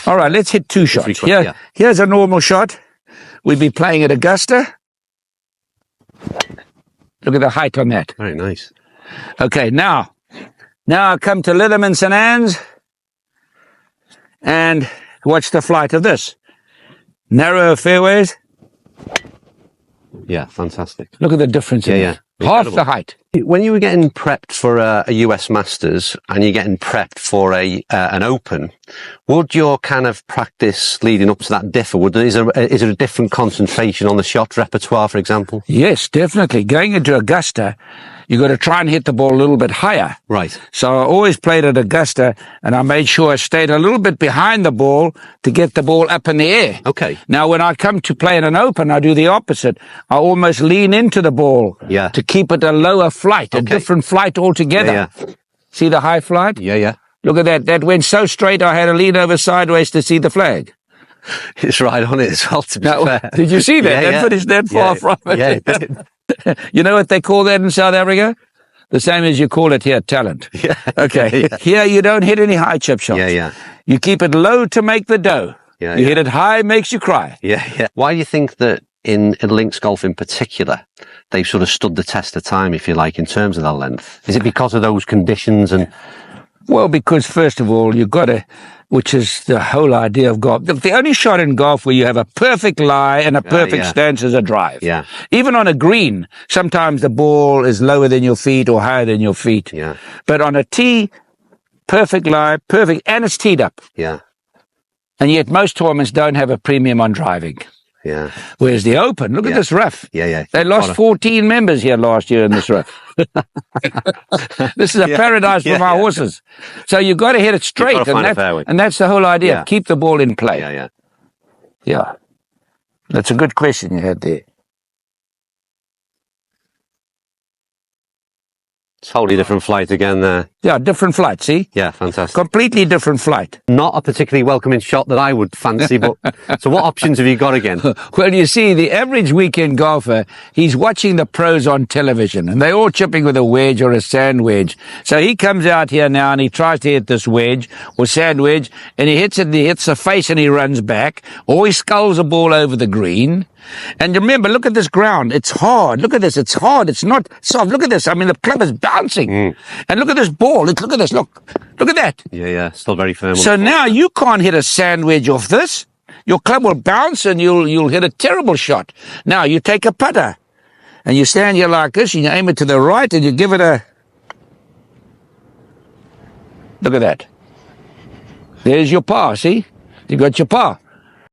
All right, let's hit two shots. Yeah. Here's a normal shot. We'd be playing at Augusta. Look at the height on that. Very nice. Okay, now I come to Leatherman St. Anne's and watch the flight of this. Narrow fairways. Yeah, fantastic. Look at the difference in it. Half the height. When you were getting prepped for a US Masters and you're getting prepped for an Open, would your kind of practice leading up to that differ? Is there a different concentration on the shot repertoire, for example? Yes, definitely. Going into Augusta, you got to try and hit the ball a little bit higher. Right. So I always played at Augusta, and I made sure I stayed a little bit behind the ball to get the ball up in the air. Okay. Now, when I come to play in an Open, I do the opposite. I almost lean into the ball to keep it a lower flight, a different flight altogether. Yeah. See the high flight? Yeah. Look at that. That went so straight, I had to lean over sideways to see the flag. It's right on it as well, to be fair. Did you see that? That finished that far from it. Yeah, it did. You know what they call that in South Africa? The same as you call it here, talent. Yeah. Okay. Here you don't hit any high chip shots. Yeah. You keep it low to make the dough. You hit it high, makes you cry. Yeah. Why do you think that in links golf in particular, they've sort of stood the test of time, if you like, in terms of their length? Is it because of those conditions? Well, because first of all, you've got to, which is the whole idea of golf. The only shot in golf where you have a perfect lie and a perfect stance is a drive. Yeah. Even on a green, sometimes the ball is lower than your feet or higher than your feet. Yeah. But on a tee, perfect lie, perfect, and it's teed up. Yeah. And yet most tournaments don't have a premium on driving. Yeah. Whereas the Open, look at this rough. Yeah. They lost 14 members here last year in this rough. This is a paradise for my horses. So you've got to hit it straight. And that's the whole idea. Yeah. Keep the ball in play. Yeah. That's a good question you had there. Totally different flight again there. Yeah, different flight, see? Yeah, fantastic. Completely different flight. Not a particularly welcoming shot that I would fancy, but so what options have you got again? Well, you see, the average weekend golfer, he's watching the pros on television, and they're all chipping with a wedge or a sand wedge. So he comes out here now and he tries to hit this wedge or sand wedge, and he hits it, and he hits the face and he runs back, or he sculls the ball over the green. And remember, look at this ground. It's hard. Look at this. It's hard. It's not soft. Look at this. I mean, the club is bouncing. And look at this ball. Look at this. Look at that. Yeah. Still very firm. So now you can't hit a sand wedge off this. Your club will bounce and you'll hit a terrible shot. Now you take a putter and you stand here like this and you aim it to the right and you give it a... Look at that. There's your par, see? You got your par.